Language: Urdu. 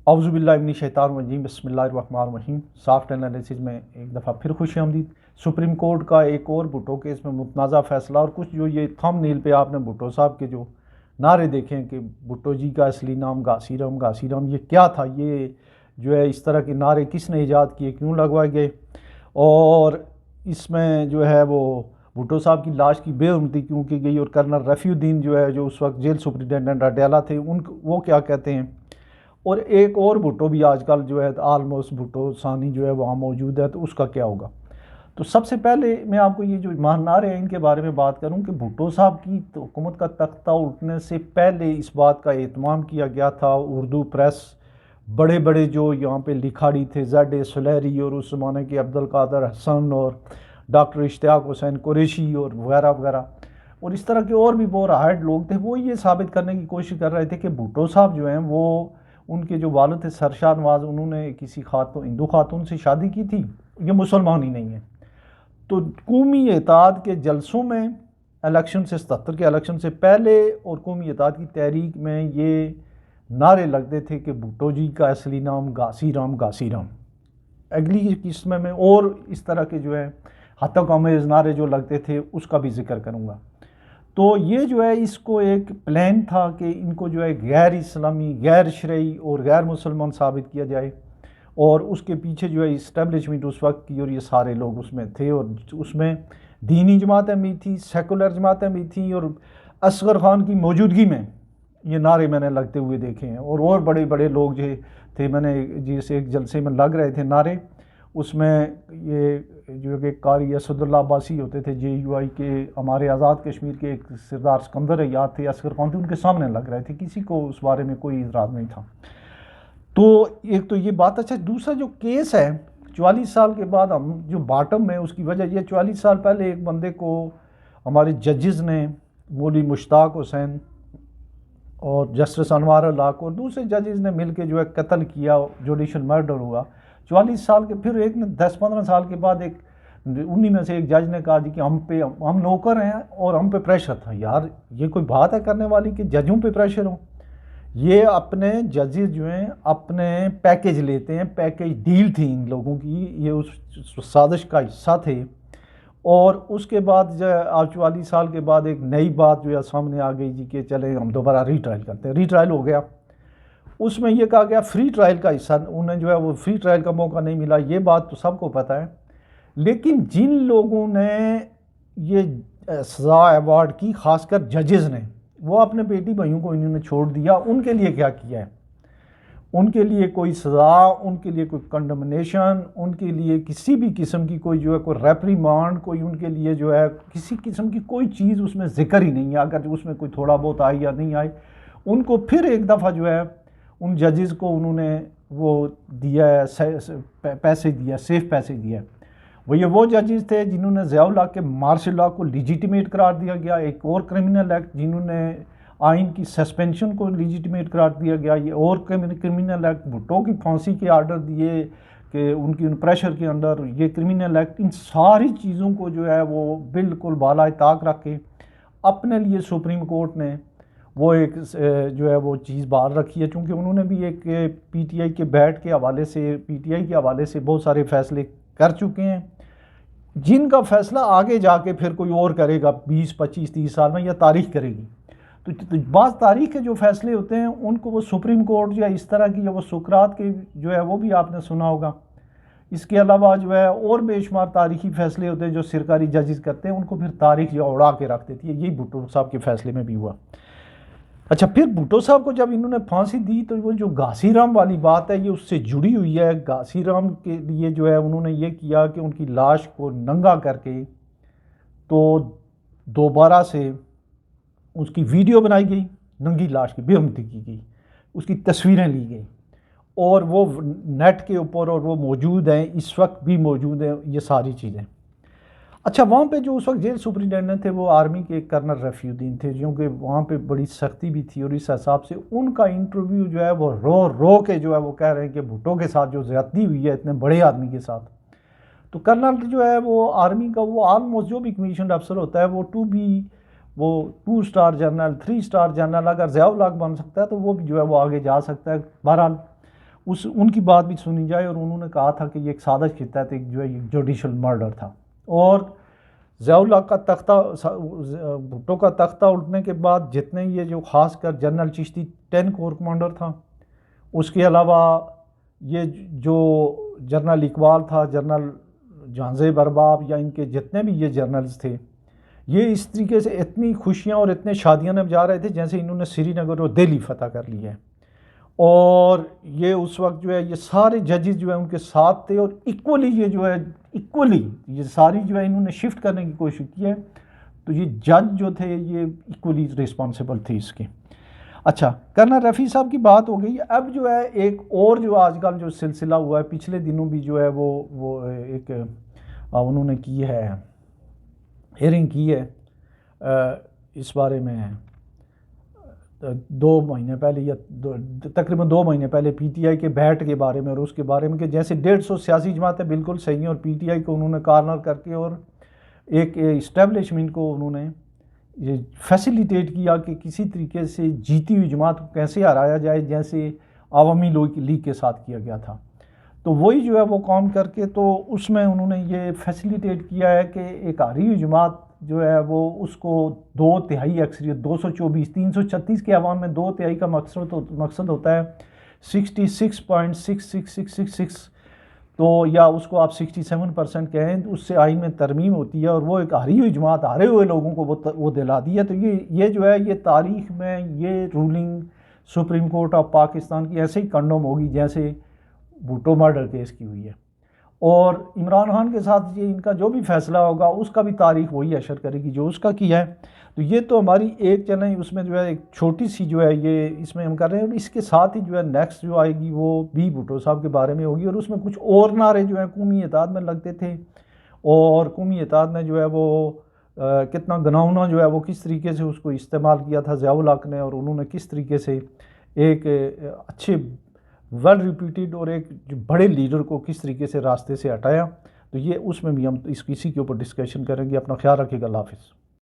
اعوذ باللہ من الشیطان الرجیم بسم اللہ الرحمن الرحیم۔ سافٹ انالیسز میں ایک دفعہ پھر خوش آمدید۔ سپریم کورٹ کا ایک اور بھٹو کیس میں متنازع فیصلہ، اور کچھ جو یہ تھم نیل پہ آپ نے بھٹو صاحب کے جو نعرے دیکھیں کہ بھٹو جی کا اصلی نام گھاسی رام، یہ کیا تھا؟ یہ جو ہے اس طرح کے نعرے کس نے ایجاد کیے، کیوں لگوائے گئے؟ اور اس میں جو ہے وہ بھٹو صاحب کی لاش کی بے حرمتی کیوں کی گئی، اور کرنل رفیع الدین جو ہے جو اس وقت جیل سپرنٹینڈنٹ اڈیالہ تھے، وہ کیا کہتے ہیں؟ اور ایک اور بھٹو بھی آج کل جو ہے آلموسٹ بھٹو ثانی جو ہے وہاں موجود ہے، تو اس کا کیا ہوگا؟ تو سب سے پہلے میں آپ کو یہ جو نعرے ہیں ان کے بارے میں بات کروں کہ بھٹو صاحب کی حکومت کا تختہ اٹھنے سے پہلے اس بات کا اہتمام کیا گیا تھا، اردو پریس بڑے بڑے جو یہاں پہ لکھاڑی تھے، زیڈ اے سلیری اور اس زمانے کے عبدالقادر حسن اور ڈاکٹر اشتیاق حسین قریشی اور وغیرہ وغیرہ، اور اس طرح کے اور بھی بہت ہائڈ لوگ تھے، وہ یہ ثابت کرنے کی کوشش کر رہے تھے کہ بھٹو صاحب جو ہیں وہ ان کے جو والد تھے سرشار نواز، انہوں نے کسی ہندو خاتون سے شادی کی تھی، یہ مسلمان ہی نہیں ہے۔ تو قومی اتحاد کے جلسوں میں الیکشن سے 77 کے الیکشن سے پہلے اور قومی اتحاد کی تحریک میں یہ نعرے لگتے تھے کہ بھٹو جی کا اصلی نام گھاسی رام۔ اگلی قسم میں اور اس طرح کے جو ہے ہتک آمیز نعرے جو لگتے تھے اس کا بھی ذکر کروں گا۔ تو یہ جو ہے اس کو ایک پلان تھا کہ ان کو جو ہے غیر اسلامی، غیر شرعی اور غیر مسلمان ثابت کیا جائے، اور اس کے پیچھے جو ہے اسٹیبلشمنٹ اس وقت کی، اور یہ سارے لوگ اس میں تھے، اور اس میں دینی جماعتیں بھی تھیں، سیکولر جماعتیں بھی تھیں، اور اصغر خان کی موجودگی میں یہ نعرے میں نے لگتے ہوئے دیکھے ہیں، اور بڑے بڑے لوگ جو تھے، میں نے جس ایک جلسے میں لگ رہے تھے نعرے، اس میں یہ جو کہ قاری اسد اللہ عباسی ہوتے تھے جے یو آئی کے، ہمارے آزاد کشمیر کے ایک سردار سکندر یاد تھے، اصغر خان تھے، ان کے سامنے لگ رہے تھے، کسی کو اس بارے میں کوئی اعتراض نہیں تھا۔ تو ایک تو یہ بات۔ اچھا، دوسرا جو کیس ہے 44 سال کے بعد ہم جو باٹم میں، اس کی وجہ یہ 44 سال پہلے ایک بندے کو ہمارے ججز نے، مولوی مشتاق حسین اور جسٹس انوار الحق اور دوسرے ججز نے مل کے جو ہے قتل کیا، جوڈیشل مرڈر ہوا 44 سال کے۔ پھر ایک نے 10-15 سال کے بعد انہی میں سے ایک جج نے کہا جی کہ ہم نوکر ہیں اور ہم پہ پریشر تھا۔ یار یہ کوئی بات ہے کرنے والی کہ ججوں پہ پریشر ہو؟ یہ اپنے ججز جو ہیں اپنے پیکیج لیتے ہیں، پیکیج ڈیل تھی ان لوگوں کی، یہ اس سازش کا حصہ تھے، اور اس کے بعد جو آج 44 سال کے بعد ایک نئی بات جو ہے سامنے آ گئی جی کہ چلے ہم دوبارہ ری ٹرائل کرتے ہیں۔ ری ٹرائل ہو گیا، اس میں یہ کہا گیا فری ٹرائل کا حصہ، انہیں جو ہے وہ فری ٹرائل کا موقع نہیں ملا، یہ بات تو سب کو پتہ ہے۔ لیکن جن لوگوں نے یہ سزا ایوارڈ کی، خاص کر ججز نے، وہ اپنے بیٹی بھائیوں کو انہوں نے چھوڑ دیا، ان کے لیے کیا کیا ہے؟ ان کے لیے کوئی سزا، ان کے لیے کوئی کنڈمنیشن، ان کے لیے کسی بھی قسم کی کوئی جو ہے کوئی ریپریمانڈ، کوئی ان کے لیے جو ہے کسی قسم کی کوئی چیز اس میں ذکر ہی نہیں ہے، اگر اس میں کوئی تھوڑا بہت آئی یا نہیں آئی۔ ان کو پھر ایک دفعہ جو ہے ان ججز کو انہوں نے وہ دیا ہے، پیسے دیا، سیف پیسے دیا ہے۔ وہ ججز تھے جنہوں نے ضیاء الحق کے مارشل لاء کو لیجیٹیمیٹ قرار دیا گیا، ایک اور کرمنل ایکٹ جنہوں نے آئین کی سسپینشن کو لیجیٹیمیٹ قرار دیا گیا، یہ اور کرمنل ایکٹ، بھٹو کی پھانسی کے آرڈر دیے کہ ان کی پریشر کے اندر، یہ کرمنل ایکٹ، ان ساری چیزوں کو جو ہے وہ بالکل بالائے طاق رکھ کے اپنے لیے سپریم کورٹ نے وہ ایک جو ہے وہ چیز باہر رکھی ہے، چونکہ انہوں نے بھی ایک پی ٹی آئی کے بیٹ کے حوالے سے، پی ٹی آئی کے حوالے سے بہت سارے فیصلے کر چکے ہیں، جن کا فیصلہ آگے جا کے پھر کوئی اور کرے گا 20 25 30 سال میں، یا تاریخ کرے گی۔ تو بعض تاریخ کے جو فیصلے ہوتے ہیں ان کو وہ سپریم کورٹ یا اس طرح کی، یا وہ سقراط کے جو ہے وہ بھی آپ نے سنا ہوگا۔ اس کے علاوہ جو ہے اور بے شمار تاریخی فیصلے ہوتے ہیں جو سرکاری ججز کرتے ہیں، ان کو پھر تاریخ جو اڑا کے رکھ دیتی ہے، یہی بھٹو صاحب کے فیصلے میں بھی ہوا۔ اچھا، پھر بھٹو صاحب کو جب انہوں نے پھانسی دی تو وہ جو گھاسی رام والی بات ہے یہ اس سے جڑی ہوئی ہے۔ گھاسی رام کے لیے جو ہے انہوں نے یہ کیا کہ ان کی لاش کو ننگا کر کے تو دوبارہ سے اس کی ویڈیو بنائی گئی، ننگی لاش کی بے حرمتی کی گئی، اس کی تصویریں لی گئی، اور وہ نیٹ کے اوپر، اور وہ موجود ہیں، اس وقت بھی موجود ہیں یہ ساری چیزیں۔ اچھا، وہاں پہ جو اس وقت جیل سپرنٹینڈنٹ تھے وہ آرمی کے کرنل رفیع الدین تھے، کیونکہ وہاں پہ بڑی سختی بھی تھی، اور اس حساب سے ان کا انٹرویو جو ہے وہ رو کے جو ہے وہ کہہ رہے ہیں کہ بھٹو کے ساتھ جو زیادتی ہوئی ہے اتنے بڑے آدمی کے ساتھ۔ تو کرنل جو ہے وہ آرمی کا، وہ آلموسٹ جو بھی کمیشن افسر ہوتا ہے وہ 2 اسٹار جنرل، 3 اسٹار جنرل، اگر ضیاء الحق بن سکتا ہے تو وہ بھی جو ہے وہ آگے جا سکتا ہے۔ بہرحال ان کی بات بھی سنی جائے. اور انہوں نے کہا تھا کہ یہ ایک سازش کے تحت ایک جو ہے جوڈیشل مرڈر تھا. اور ضیاء الحق کا تختہ بھٹو کا تختہ اٹھنے کے بعد جتنے یہ جو خاص کر جنرل چشتی 10 کور کمانڈر تھا، اس کے علاوہ یہ جو جنرل اقبال تھا، جنرل جہانزیب ارباب، یا ان کے جتنے بھی یہ جنرلز تھے، یہ اس طریقے سے اتنی خوشیاں اور اتنے شادیاں میں جا رہے تھے جیسے انہوں نے سری نگر اور دہلی فتح کر لی ہے. اور یہ اس وقت جو ہے یہ سارے ججز جو ہے ان کے ساتھ تھے، اور ایکولی یہ جو ہے یہ ساری جو ہے انہوں نے شفٹ کرنے کی کوشش کی ہے. تو یہ جج جو تھے یہ ایکولی رسپانسبل تھے اس کے. اچھا، کرنل رفیع صاحب کی بات ہو گئی. اب جو ہے ایک اور جو آج کل جو سلسلہ ہوا ہے، پچھلے دنوں بھی جو ہے وہ ایک انہوں نے کی ہے، ہیئرنگ کی ہے اس بارے میں 2 مہینے پہلے یا تقریباً 2 مہینے پہلے پی ٹی آئی کے بیٹ کے بارے میں، اور اس کے بارے میں کہ جیسے 150 سیاسی جماعتیں بالکل صحیح ہیں، اور پی ٹی آئی کو انہوں نے کارنر کر کے اور ایک اسٹیبلشمنٹ کو انہوں نے یہ فیسیلیٹیٹ کیا کہ کسی طریقے سے جیتی ہوئی جماعت کو کیسے ہرایا جائے، جیسے عوامی لیگ کے ساتھ کیا گیا تھا. تو وہی جو ہے وہ کام کر کے تو اس میں انہوں نے یہ فیسیلیٹیٹ کیا ہے کہ ایک ہاری ہوئی جماعت جو ہے وہ اس کو 2/3 اکثریت 224 336 کے عوام میں 2/3 کا مقصد ہوتا ہے 66.66666، تو یا اس کو آپ 67% کہیں، اس سے آئین میں ترمیم ہوتی ہے، اور وہ ایک ہاری ہوئی جماعت ہارے ہوئے لوگوں کو وہ دلا دی ہے. تو یہ جو ہے یہ تاریخ میں یہ ruling Supreme Court of Pakistan کی ایسے ہی کنڈم ہوگی جیسے بھٹو مرڈر کیس کی ہوئی ہے. اور عمران خان کے ساتھ یہ ان کا جو بھی فیصلہ ہوگا اس کا بھی تاریخ وہی اشر کرے گی جو اس کا کیا ہے. تو یہ تو ہماری ایک چینل اس میں جو ہے ایک چھوٹی سی جو ہے یہ اس میں ہم کر رہے ہیں. اور اس کے ساتھ ہی جو ہے نیکسٹ جو آئے گی وہ بھی بھٹو صاحب کے بارے میں ہوگی، اور اس میں کچھ اور نعرے جو ہیں قومی اتحاد میں لگتے تھے، اور قومی اتحاد نے جو ہے وہ کتنا گناؤنا جو ہے وہ کس طریقے سے اس کو استعمال کیا تھا ضیاء الحق نے، اور انہوں نے کس طریقے سے ایک اچھے ویل ریپیوٹیڈ اور ایک جو بڑے لیڈر کو کس طریقے سے راستے سے ہٹایا. تو یہ اس میں بھی ہم اسی کے اوپر ڈسکشن کریں گے. اپنا خیال رکھیے گا. اللہ حافظ.